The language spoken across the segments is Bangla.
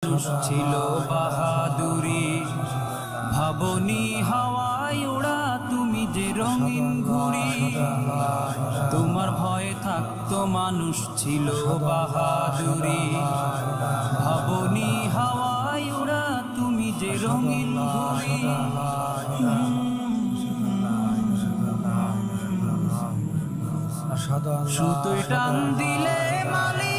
ছিল বাহাদুরি, ভাবনি হাওয়ায় ওড়া তুমি যে রঙিন ঘুড়ি। তোমার ভয়ে থাকতো মানুষ ছিল বাহাদুরি, ভাবনি হাওয়ায় ওড়া তুমি যে রঙিন ঘুড়ি। সুতোয় টান দিলে মালি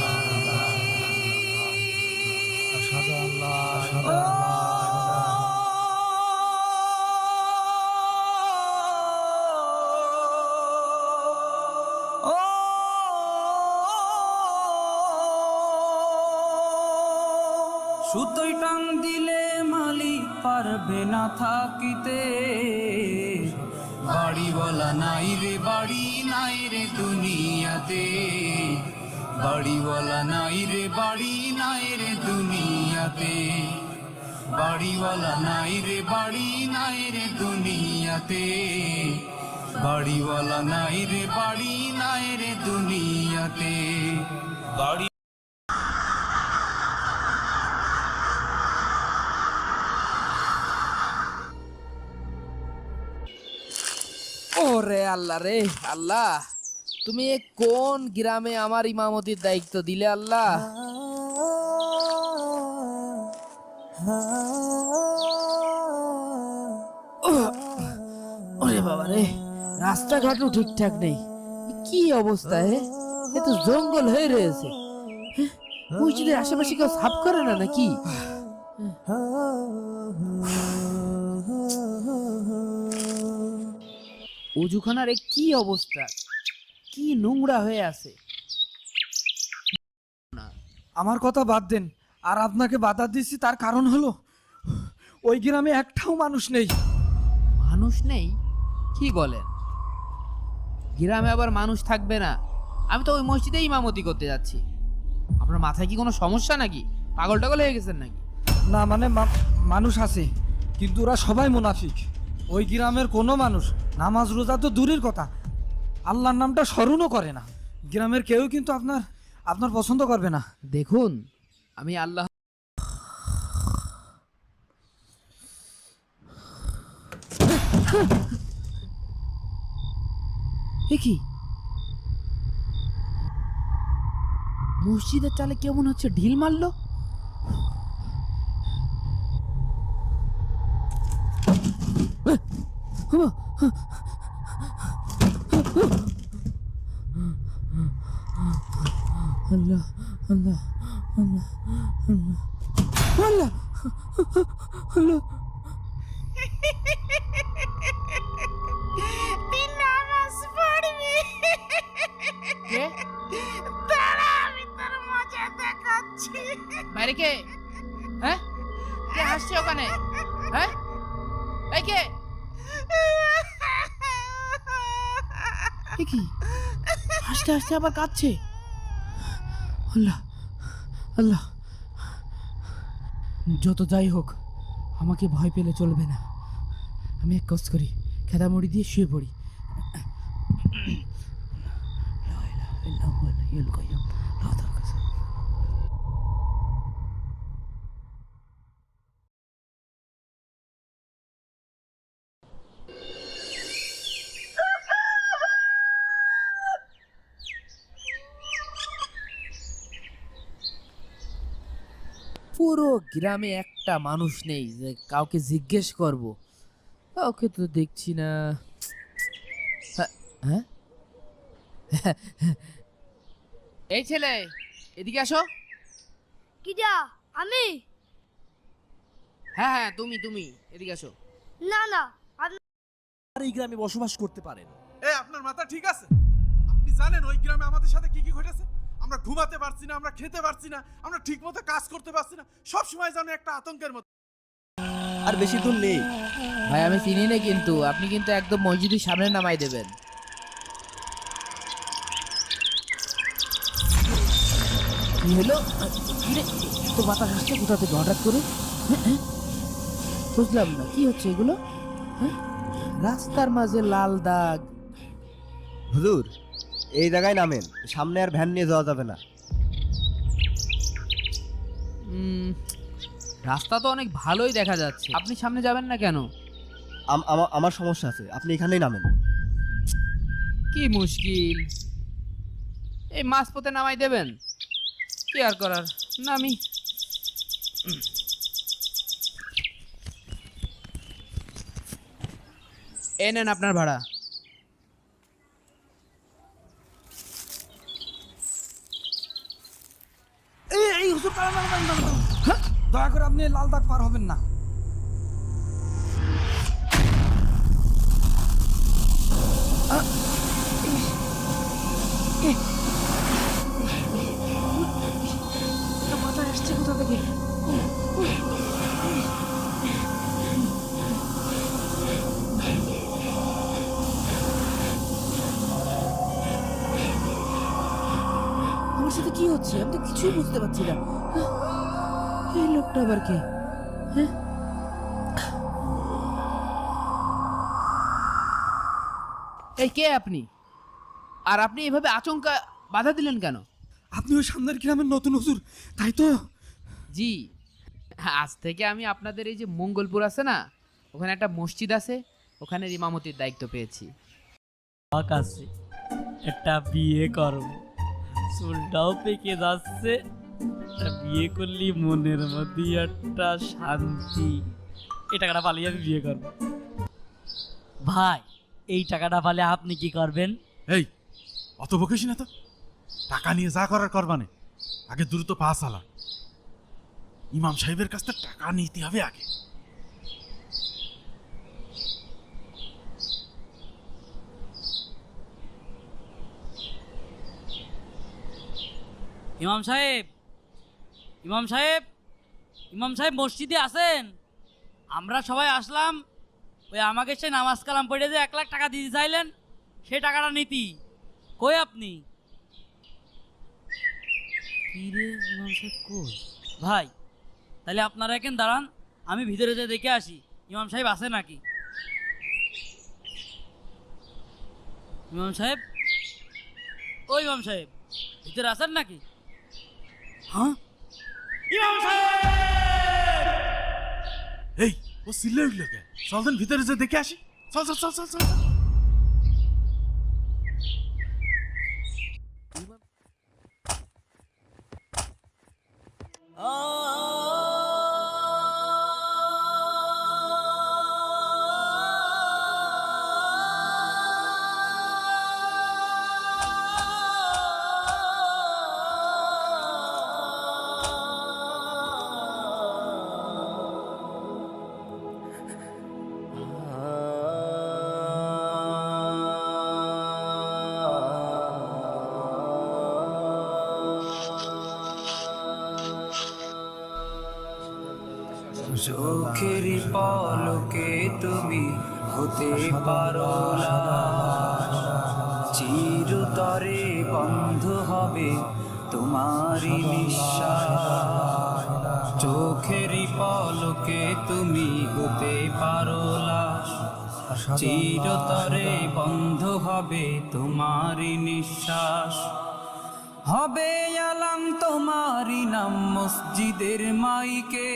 সুতোয় টান দিলে মালিক পারবে না থাকিতে। বাড়িওয়ালা নাই রে বাড়ি নাই রে দুনিয়াতে, বাড়িওয়ালা নাই রে বাড়ি নাই রে দুনিয়াতে, বাড়িওয়ালা নাই রে বাড়ি নাই রে দুনিয়াতে, বাড়িওয়ালা নাই রে বাড়ি নাই রে দুনিয়াতে। বাড়ি ওরে আল্লাহ রে আল্লাহ, তুমি এ কোন গ্রামে আমার ইমামতির দায়িত্ব দিলে আল্লাহ? ওরে বাবা রে, রাস্তাঘাটও ঠিকঠাক নেই, কি অবস্থা! এ তো জঙ্গল হয়ে রয়েছে। মসজিদের আশেপাশে কেউ সাফ করে না নাকি? অজুখানার এ কি অবস্থা, কি নোংরা হয়ে আছে! আমার কথা বাদ দেন, আর আপনাকে বাধা দিচ্ছি তার কারণ হলো ওই গ্রামে একটাও মানুষ নেই। মানুষ নেই? কি বলেন? গ্রামে আবার মানুষ থাকবে না? আমি তো ওই মসজিদে ইমামতি করতে যাচ্ছি। আপনার মাথায় কি কোনো সমস্যা নাকি? পাগল টাগল হয়ে গেছেন নাকি? না মানে মানুষ আছে, কিন্তু ওরা সবাই মুনাফিক। ওই গ্রামের কোনো মানুষ নামাজ রোজা তো দূরের কথা, আল্লাহর নামটা স্মরণও করে না। গ্রামের কেউ কিন্তু আপনার পছন্দ করবে না। দেখুন, আমি আল্লাহ কি মসজিদের চালে কেমন হচ্ছে ঢিল মারলো। আল্লাহ আল্লাহ আল্লাহ আল্লাহ আল্লাহ। তুই নামাজ পড়বি? কে? দাঁড়া, আমি তোর মজা দেখাচ্ছি। বাইরে কে? হ্যাঁ, কে হাসছে ওখানে? হ্যাঁ, এই কে? কি হাসতে হাসতে আবার কাঁদছে? আল্লাহ আল্লাহ। যত যাই হোক, আমাকে ভয় পেলে চলবে না। আমি এক কাজ করি, খেদা মুড়ি দিয়ে শুয়ে পড়ি। পুরো গ্রামে একটা মানুষ নেই যে কাউকে জিজ্ঞেস করব। কাউকে তো দেখছি না। হ্যাঁ, এই ছেলে, এদিকে আসো। কি যা? আমি? হ্যাঁ হ্যাঁ, তুমি তুমি এদিকে আসো। না না, আমি আর এই গ্রামে বসবাস করতে পারেন। আপনার মাথা ঠিক আছে? আপনি জানেন ওই গ্রামে আমাদের সাথে কি কি ঘটেছে? আমরা ঘুমাতে পারছি না, আমরা খেতে পারছি না, আমরা ঠিকমতো কাজ করতে পারছি না, সব সময় যেন একটা আতঙ্কের মতো। আর বেশি দূর নেই। ভাই আমি চিনি না, কিন্তু আপনি কিন্তু একদম মসজিদের সামনে নামাই দেবেন। কি হলো? তো বাতাস আসছে কোথা থেকে হঠাৎ করে? বুঝলাম না কি হচ্ছে এগুলো। রাস্তার মাঝে লাল দাগ। হুজুর, এই জায়গায় নামেন, সামনে আর ভ্যান নিয়ে যাওয়া যাবে না। রাস্তা তো অনেক ভালোই দেখা যাচ্ছে, আপনি সামনে যাবেন না কেন? আমার সমস্যা আছে, আপনি এখানেই নামেন। কি মুশকিল, এই মাঝপথে নামাই দেবেন? কি আর করার, নামি। এ নেন আপনার ভাড়া। এই হুজুর দাঁড়ান, দাঁড়ান, দাঁড়ান, দাঁড়ান। হ্যাঁ, দয়া করে আপনি এই লাল দাগ পার হবেন না। মাথা আসছে কোথা থেকে? আমার সাথে কি হচ্ছে আমি তো কিছুই বুঝতে পারছি না। এই লোকটা আবার কে? এই কে আপনি? আর আপনি এভাবে আচমকা বাধা দিলেন কেন? আপনি ওই সামনের গ্রামের নতুন হুজুর, তাই তো? জি, আজ থেকে আমি আপনাদের এই যে মঙ্গলপুর আছে না, ওখানে একটা মসজিদ আছে, ওখানে ইমামতির দায়িত্ব পেয়েছি। কাছে একটা বিয়ে করব, চুলটাও পেকে যাচ্ছে, একটা বিয়ে করলি মনের মধ্যে একটা শান্তি। এই টাকাটা পালিয়ে আমি বিয়ে করব। ভাই, এই টাকাটা পালে আপনি কি করবেন? এই অত বকিস না তো, টাকা নিয়ে যা করার করবানে, আগে দ্রুত পাস আলা। ইমাম সাহেবের কাছ থেকে টাকা নিতে হবে আগে। ইমাম সাহেব, ইমাম সাহেব, ইমাম সাহেব মসজিদে আছেন? আমরা সবাই আসলাম, ওই আমাকে সে নামাজ কালাম পড়ে যে 1 লাখ টাকা দিতে চাইলেন, সেই টাকাটা নীতি কই আপনি? কি রে ইমাম সাহেব কই? ভাই, তাহলে আপনারা এখানে দাঁড়ান, আমি ভিতরে যে দেখে আসি ইমাম সাহেব আছে নাকি। ইমাম সাহেব, ও ইমাম সাহেব, ভিতরে আছেন নাকি? হ্যাঁ, ইমাম সাহেব! এই ও সিল্লে উঠলো কে? চল দেন ভিতরে যে দেখে আসি। চল চল চল চল চল। চোখের পলকে তুমি হতে পারো না, চিরতরে বন্ধ হবে তোমারই নিঃশ্বাস। চোখের পলকে তুমি হতে পারো লাশ, চিরতরে বন্ধ হবে তোমারই নিঃশ্বাস। হবে আলাম তোমারই নাম মসজিদের মাইকে,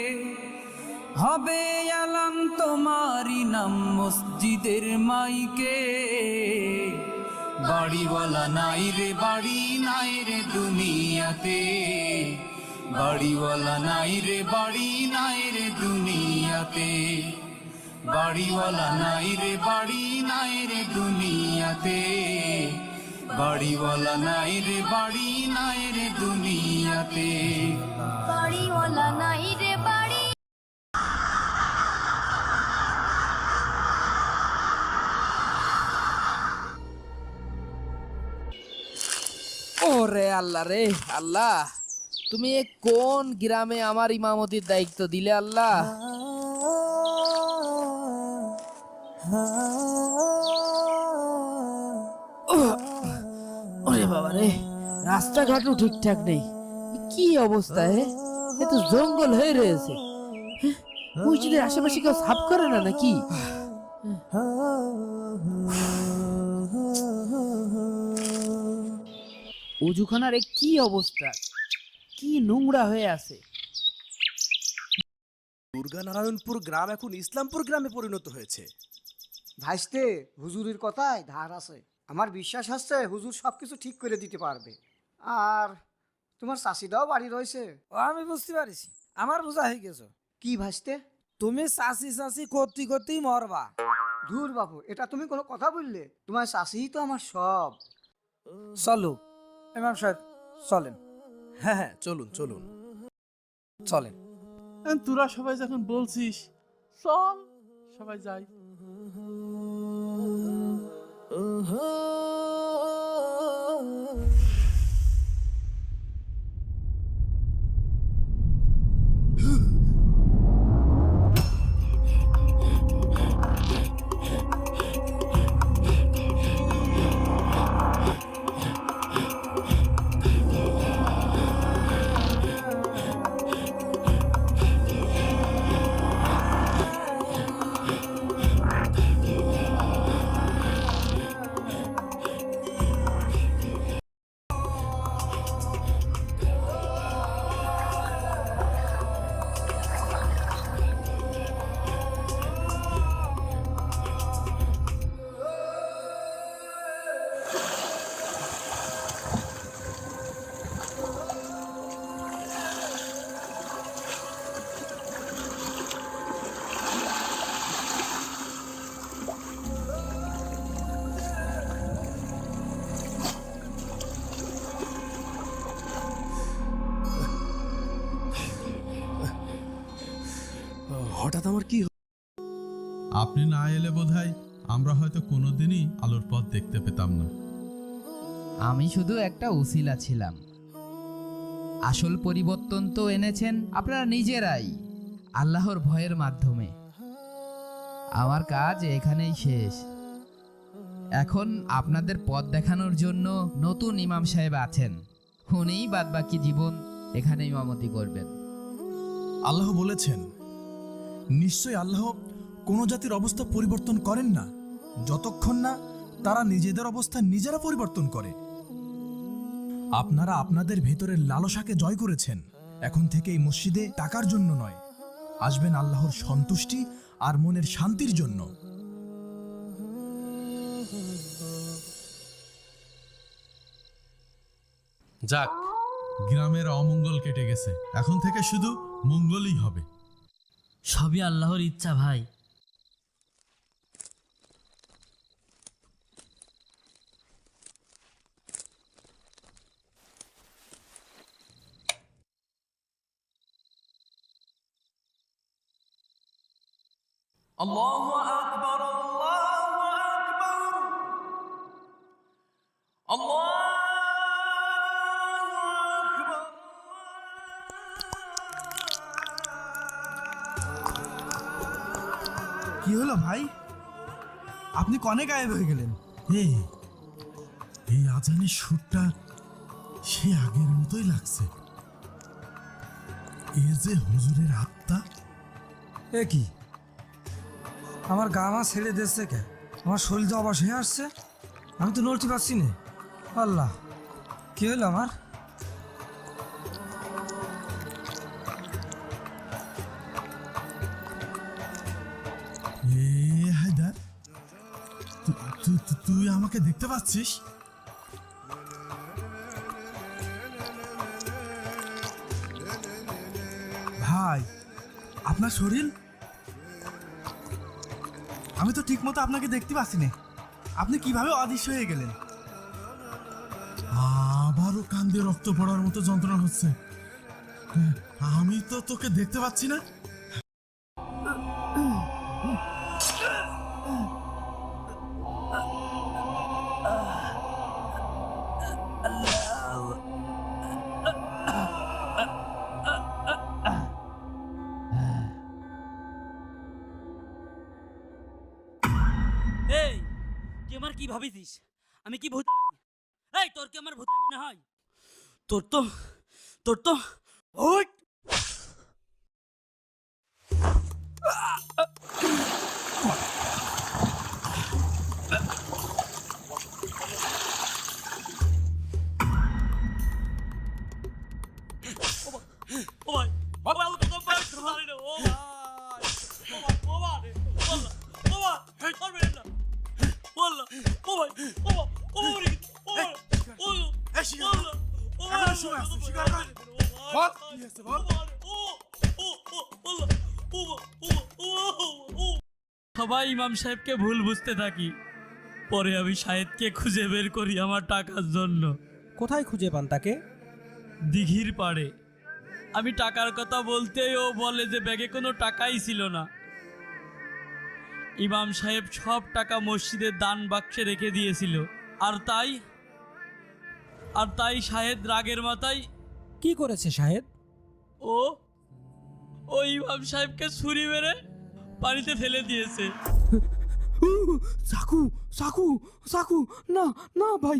হবে আলাম তোমারই নাম মসজিদের মাইকে। বাড়িওয়ালা নাই রে বাড়ি নাই রে দুনিয়াতে, বাড়িওয়ালা নাই রে বাড়ি নাই রে দুনিয়াতে, বাড়িওয়ালা নাই রে বাড়ি নাই রে দুনিয়াতে, বাড়িওয়ালা নাই রে বাড়ি নাই রে দুনিয়াতে। বাড়িওয়ালা নাই রে বাড়ি। ওরে আল্লাহ রে আল্লাহ, তুমি এ কোন গ্রামে আমার ইমামতির দায়িত্ব দিলে আল্লাহ? ওরে বাবা রে, রাস্তাঘাটও ঠিকঠাক নেই, কি অবস্থা! এ তো জঙ্গল হয়ে রয়েছে। মসজিদের আশেপাশে কেউ সাফ করে না নাকি? অজুখানার এ কি অবস্থা, কি নোংরা হয়ে আছে! দুর্গানারায়ণপুর গ্রাম এখন ইসলামপুর গ্রামে পরিণত হয়েছে। ভাইস্তে, হুজুরের কথায় ধার আছে। আমার বিশ্বাস আছে হুজুর সবকিছু ঠিক করে দিতে পারবে। আর তোমার চাষিদাও বাড়ি রয়েছে। ও আমি বুঝতে পারিছি, আমার বোঝা হয়ে গেছো। কি ভাইস্তে? তুমি চাষি চাষি করতে করতেই মরবা। ধুর বাবু, এটা তুমি কোনো কথা বললে? তোমার চাষিই তো আমার সব। চলো ইমাম সাহেব, চলেন। হ্যাঁ হ্যাঁ, চলুন চলুন। চলেন। তোরা সবাই যখন বলছিস চল সবাই যাই। হঠাৎ আমার কি আপনি না এলে বোধহয় আমরা হয়তো কোনোদিনই আলোর পথ দেখতে পেতাম না। আমি শুধু একটা উসিলা ছিলাম। আসল পরিবর্তন তো এনেছেন আপনারা নিজেরাই, আল্লাহর ভয়ের মাধ্যমে। আমার কাজ এখানেই শেষ। এখন আপনাদের পথ দেখানোর জন্য নতুন ইমাম সাহেব আছেন, উনিই বাদবাকি জীবন এখানে ইমামতি করবেন। আল্লাহ বলেছেন, নিশ্চয়ই আল্লাহ কোনো জাতির অবস্থা পরিবর্তন করেন না যতক্ষণ না তারা নিজেদের অবস্থা নিজেরা পরিবর্তন করে। আপনারা আপনাদের ভেতরের লালসাকে জয় করেছেন। এখন থেকে এই মসজিদে টাকার জন্য নয়, আসবেন আল্লাহর সন্তুষ্টি আর মনের শান্তির জন্য। যাক, গ্রামের অমঙ্গল কেটে গেছে, এখন থেকে শুধু মঙ্গলই হবে। সবই আল্লাহর ইচ্ছা ভাই। আল্লাহু আকবার, আল্লাহু আকবার, আল্লাহু আকবার। কি হলো ভাই, আপনি কনে গায়েব হয়ে গেলেন? এই আজানের সুরটা সে আগের মতোই লাগছে। এ যে হুজুরের আত্মা। এ কি, আমার গা মা ছেড়ে দিচ্ছে কে? আমার শরীর তো অবাস হয়ে আসছে, আমি তো নড়তে পারছি না। আল্লাহ, কি হলো আমার? হায়দার, তুই আমাকে দেখতে পাচ্ছিস? ভাই, আপনার শরীর? আমি তো ঠিক মতো আপনাকে দেখতে পাচ্ছি না, আপনি কিভাবে অদৃশ্য হয়ে গেলেন? আবারও কান্দে রক্ত পড়ার মতো যন্ত্রণা হচ্ছে। আমি তো তোকে দেখতে পাচ্ছি না। এই তুই আমার কি ভাবিছিস? আমি কি ভূত? এই তোর কি আমার ভূত মনে হয়? তোর তো ওই ও ভাই, বাবা আলো তো ভাই, ও ভাই এই শিকার কর। এখনো সময় আছে, শিকার কর। বল কি হয়েছে বল। সবাই ইমাম সাহেবকে ভুল বুঝতে থাকি, পরে আমি শাহেদকে খুঁজে বের করি আমার টাকার জন্য। কোথায় খুঁজে পান তাকে? দিঘির পাড়ে। আমি টাকার কথা বলতেই ও বলে যে ব্যাগে কোনো টাকাই ছিল না। ইমাম সাহেব সব টাকা মসজিদের দান বাক্সে রেখে দিয়েছিল। আর তাই শাহেদ রাগের মাথায় কি করেছে শাহেদ? ও ইমাম সাহেবকে ছুরি মেরে পানিতে ফেলে দিয়েছে। চাকু চাকু চাকু, না না ভাই।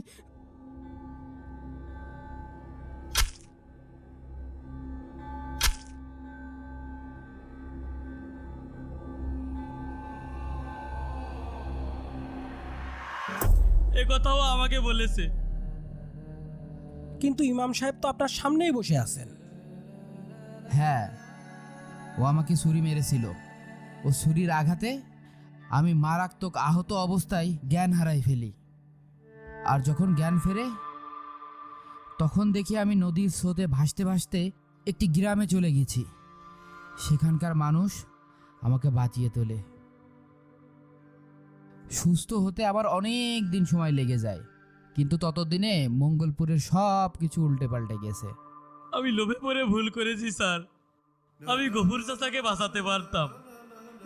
এ কথাও আমাকে বলেছে। কিন্তু ইমাম সাহেব তো আপনার সামনেই বসে আছেন। হ্যাঁ, ও আমাকে ছুরি মেরেছিল। ও ছুরির আঘাতে আমি মারাত্মক আহত অবস্থায় জ্ঞান হারাই ফেলি। আর যখন জ্ঞান ফেরে তখন দেখি আমি নদীর স্রোতে ভাসতে ভাসতে একটি গ্রামে চলে গেছি। সেখানকার মানুষ আমাকে বাঁচিয়ে তোলে। সুস্থ হতে আবার অনেক দিন সময় লেগে যায়, কিন্তু ততদিনে মঙ্গলপুরের সব কিছু উল্টে পাল্টে গেছে। আমি লোভে পড়ে ভুল করেছি স্যার। আমি গফুর চাচাকে বাঁচাতে পারতাম,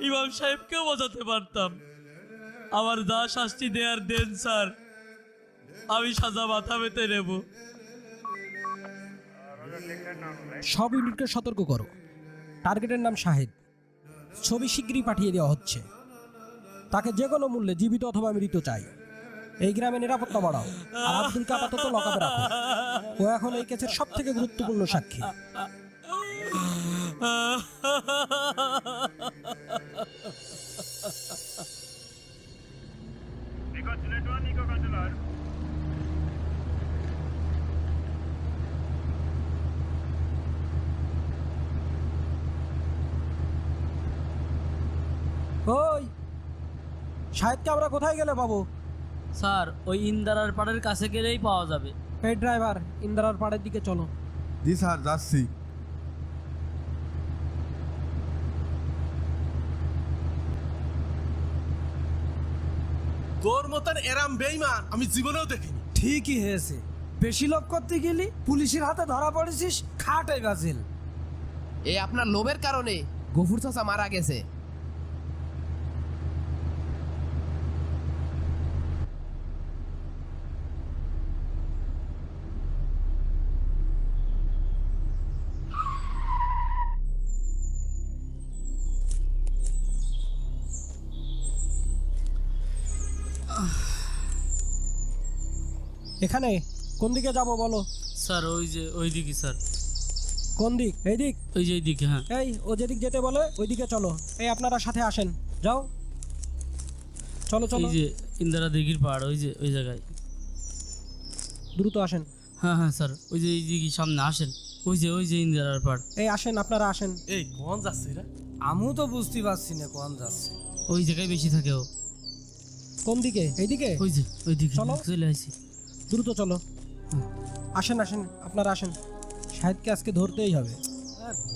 ইমাম সাহেবকেও বাঁচাতে পারতাম। আমার যা শাস্তি দেয়ার দেন স্যার, আমি সাজা মাথা পেতে নেব। সব ইউনিটকে সতর্ক করো, টার্গেটের নাম শাহেদ। ছবি শীঘ্রই পাঠিয়ে দেওয়া হচ্ছে। তাকে যে কোনো মূল্যে জীবিত অথবা মৃত চাই। এই গ্রামে নিরাপত্তা বাড়াও। আর আব্দুলকে আপাতত লকআপে রাখো। ও এখন এই কেসের সব থেকে গুরুত্বপূর্ণ সাক্ষী। ওই শাহেদকে আমরা কোথায় গেলে পাবো? স্যার, ওই ইন্দারার পাড়ের কাছে গেলেই পাওয়া যাবে। এই ড্রাইভার, ইন্দারার পাড়ের দিকে চলো। জি স্যার, যাচ্ছি। তোর মতন এরাম বেঈমান আমি জীবনেও দেখিনি। ঠিকই হয়েছে, বেশি লোভ করতে গেলি পুলিশের হাতে ধরা পড়েছিস, খাটাই বাজিল। এই আপনার লোভের কারণে গফুর চাচা মারা গেছে। এখানে কোন দিকে যাব বলো? স্যার ওই দিকে স্যার। কোন দিক? এই দিক? ওই যে এই দিকে। হ্যাঁ, এই ও যেদিক যেতে বলে ওই দিকে চলো। এই আপনারা সাথে আসেন, যাও চলো চলো। এই যে ইন্দারা দিঘির পাড়, ওই জায়গায়। দ্রুত আসেন। হ্যাঁ হ্যাঁ স্যার, ওই যে এই দিকে সামনে আসেন। ওই যে ইন্দারার পাড়। এই আসেন, আপনারা আসেন। এই কোন যাচ্ছে এরা? আমিও তো বুঝতে পারছি না কোন যাচ্ছে। ওই জায়গায় বেশি থাকে ও। কোন দিকে? এইদিকে? ওই দিকে চলো। চলে আসি। দ্রুত চলো। আসেন আসেন, আপনারা আসেন। শাহেদকে আজকে ধরতেই হবে।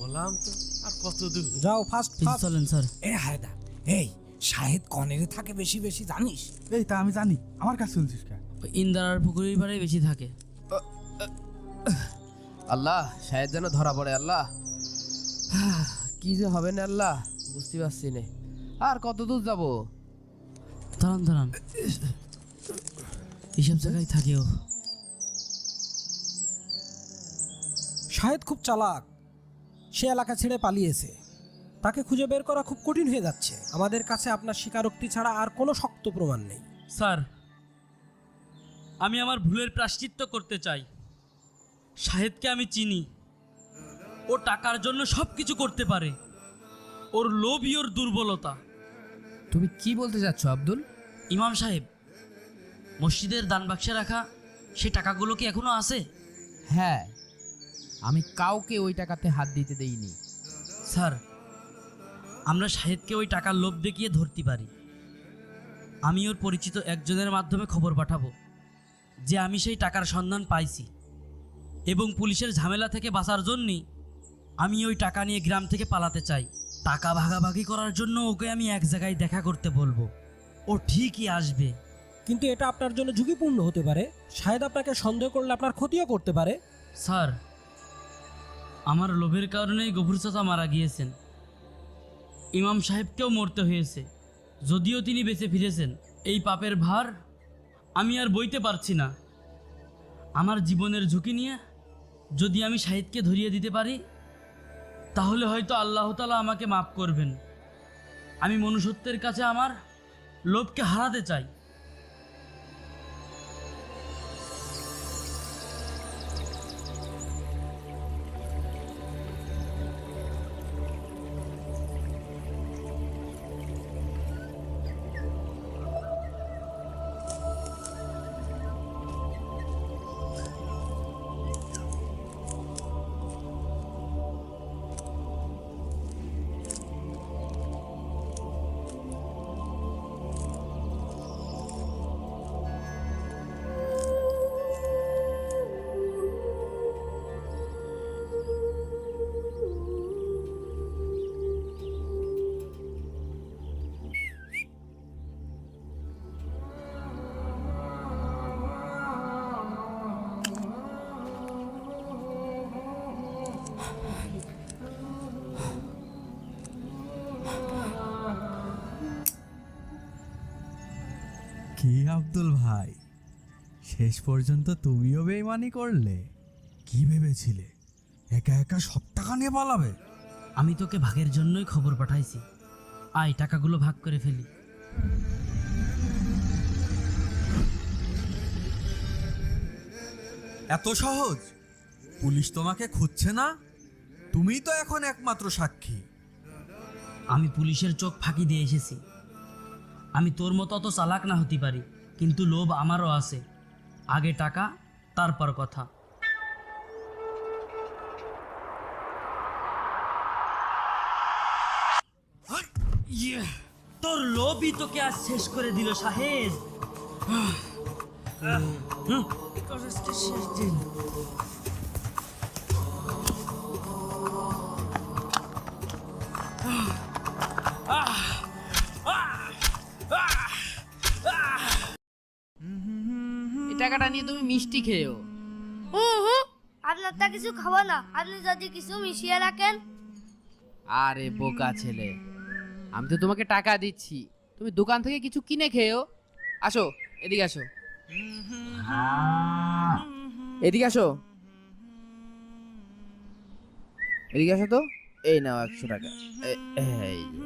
বললাম তো, আর কত দূর? যাও ফাস্ট ফাস্ট। চলেন স্যার। এ হায়দা, এই শাহেদ কনেরে থাকে বেশি বেশি জানিস? এই তা আমি জানি, আমার কাছে শুনছিস কেন? ওই ইন্দারার পুকুরের পাড়ে বেশি থাকে। আল্লাহ, শাহেদ যেন ধরা পড়ে। আল্লাহ, কি যে হবে না আল্লাহ, বুঝতে পারছি না। আর কত দূর যাবো? দাঁড়ান, এইসব জায়গায় থাকে ও। শাহেদ খুব চালাক, সে এলাকা ছেড়ে পালিয়েছে। তাকে খুঁজে বের করা খুব কঠিন হয়ে যাচ্ছে। আমাদের কাছে আপনার স্বীকারোক্তি ছাড়া আর কোনো শক্ত প্রমাণ নেই। স্যার, আমি আমার ভুলের প্রায়শ্চিত্ত করতে চাই। শাহেদকে আমি চিনি। ও টাকার জন্য সব কিছু করতে পারে। ওর লোভই ওর দুর্বলতা। তুমি কি বলতে চাচ্ছ আব্দুল? ইমাম সাহেব, মসজিদের দান বাক্সে রাখা সে টাকাগুলো কি এখনো আছে? হ্যাঁ, আমি কাউকে ওই টাকাতে হাত দিতে দেইনি। স্যার, আমরা শাহেদকে ওই টাকার লোভ দেখিয়ে ধরতে পারি। আমি ওর পরিচিত একজনের মাধ্যমে খবর পাঠাবো যে আমি সেই টাকার সন্ধান পাইছি, এবং পুলিশের ঝামেলা থেকে বাঁচার জন্যই আমি ওই টাকা নিয়ে গ্রাম থেকে পালাতে চাই। টাকা ভাগাভাগি করার জন্য ওকে আমি এক জায়গায় দেখা করতে বলবো, ও ঠিকই আসবে। কিন্তু এটা আপনার জন্য ঝুঁকিপূর্ণ হতে পারে। শাহেদ আপনাকে সন্দেহ করলে আপনার ক্ষতিও করতে পারে। স্যার, আমার লোভের কারণেই গফুর চাচা মারা গিয়েছেন, ইমাম সাহেবকেও মরতে হয়েছে। যদিও তিনি বেঁচে ফিরেছেন, এই পাপের ভার আমি আর বইতে পারছি না। আমার জীবনের ঝুঁকি নিয়ে যদি আমি শাহিদকে ধরিয়ে দিতে পারি, তাহলে হয়তো আল্লাহ তাআলা আমাকে মাফ করবেন। আমি মনুষ্যত্বের কাছে আমার লোভকে হারাতে চাই। কি আব্দুল ভাই, শেষ পর্যন্ত তুমিও বেইমানি করলে? কি ভেবেছিলে একা একা সব টাকা নিয়ে পালাবে? আমি তোকে ভাগের জন্যই খবর পাঠাইছি। আয়, টাকাগুলো ভাগ করে ফেলি। এত সহজ? পুলিশ তোমাকে খুঁজছে না? তুমিই তো এখন একমাত্র সাক্ষী। আমি পুলিশের চোখ ফাঁকি দিয়ে এসেছি। আমি তোর মতো অত চালাক না হতে পারি, কিন্তু লোভ আমারও আছে। আগে টাকা, তারপর কথা। তোর লোভই তোকে আজ শেষ করে দিল শাহেদ। তোর আজকে শেষ দিন। এই টাকাটা নিয়ে তুমি মিষ্টি খেয়েও। আপনার তা কিছু খাবো না, আপনি যদি কিছু মিশিয়ে রাখেন। আরে বোকা ছেলে, আমি তো তোমাকে টাকা দিচ্ছি, তুমি দোকান থেকে কিছু কিনে খেয়েও। আসো, এদিকে আসো, এদিকে আসো, এদিকে আসো তো। এই নাও 100 টাকা। এই যে।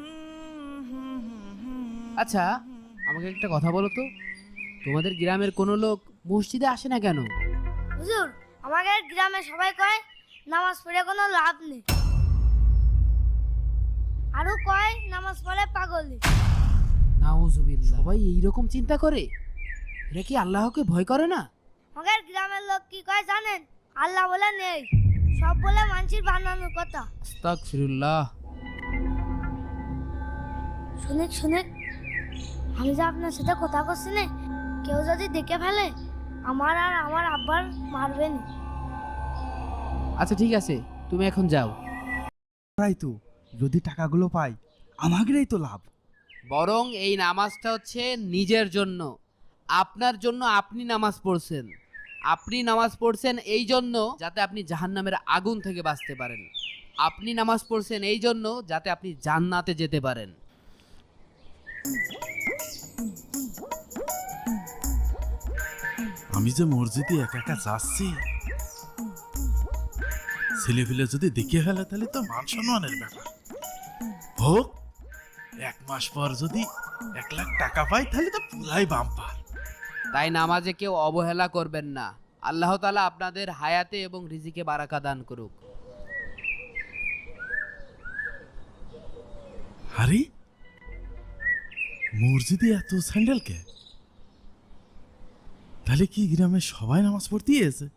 আচ্ছা, আমাকে একটা কথা বলো তো, তোমাদের গ্রামের কোনো লোক মসজিদে আসে না কেন? হুজুর, আমাদের গ্রামে সবাই কয় নামাজ পড়ে কোনো লাভ নেই, আরো কয় নামাজ পড়ে পাগল। নাউজুবিল্লাহ, সবাই এইরকম চিন্তা করে? এরা কি আল্লাহকে ভয় করে না? আমাদের গ্রামের লোক কি কয় জানেন? আল্লাহ বলে নেই, সব বলে মানুষের বানানোর কথা। আস্তাগফিরুল্লাহ। শুনেক শুনেক, আমি যে আপনার সাথে কথা করছি না, কেউ যদি দেখে ফেলে আমার আর আমার আব্বার মারবে না। আচ্ছা ঠিক আছে, তুমি এখন যাও। তাই তো, যদি টাকাগুলো পাই আমাদেরই তো লাভ। বরং এই নামাজটা হচ্ছে নিজের জন্য, আপনার জন্য। আপনি নামাজ পড়ছেন, আপনি নামাজ পড়ছেন এই জন্য যাতে আপনি জাহান্নামের আগুন থেকে বাঁচতে পারেন। আপনি নামাজ পড়ছেন এই জন্য যাতে আপনি জান্নাতে যেতে পারেন। আমি যে মসজিদে একা একা যাচ্ছি, ছেলে ফেলে যদি দেখে ফেলে তাহলে তো মান সম্মানের ব্যাপার হোক। 1 মাস পর যদি 1 লাখ টাকা পাই তাহলে তো পুরাই বাম্পার। তাই নামাজে কেউ অবহেলা করবেন না। আল্লাহ তাআলা আপনাদের হায়াতে এবং রিজিকে বারাকা দান করুক। আরে মসজিদে এত স্যান্ডেল কে? তাহলে কি গ্রামে সবাই নামাজ পড়তে এসে?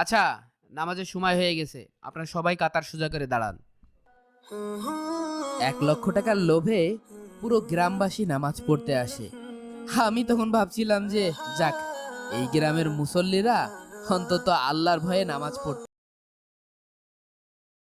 আচ্ছা, নামাজের সময় হয়ে গেছে, আপনারা সবাই কাতার সোজা করে দাঁড়ান। 1 লক্ষ টাকার লোভে পুরো গ্রামবাসী নামাজ পড়তে আসে। আমি তখন ভাবছিলাম যে যাক, এই গ্রামের মুসল্লিরা অন্তত আল্লাহর ভয়ে নামাজ পড়তে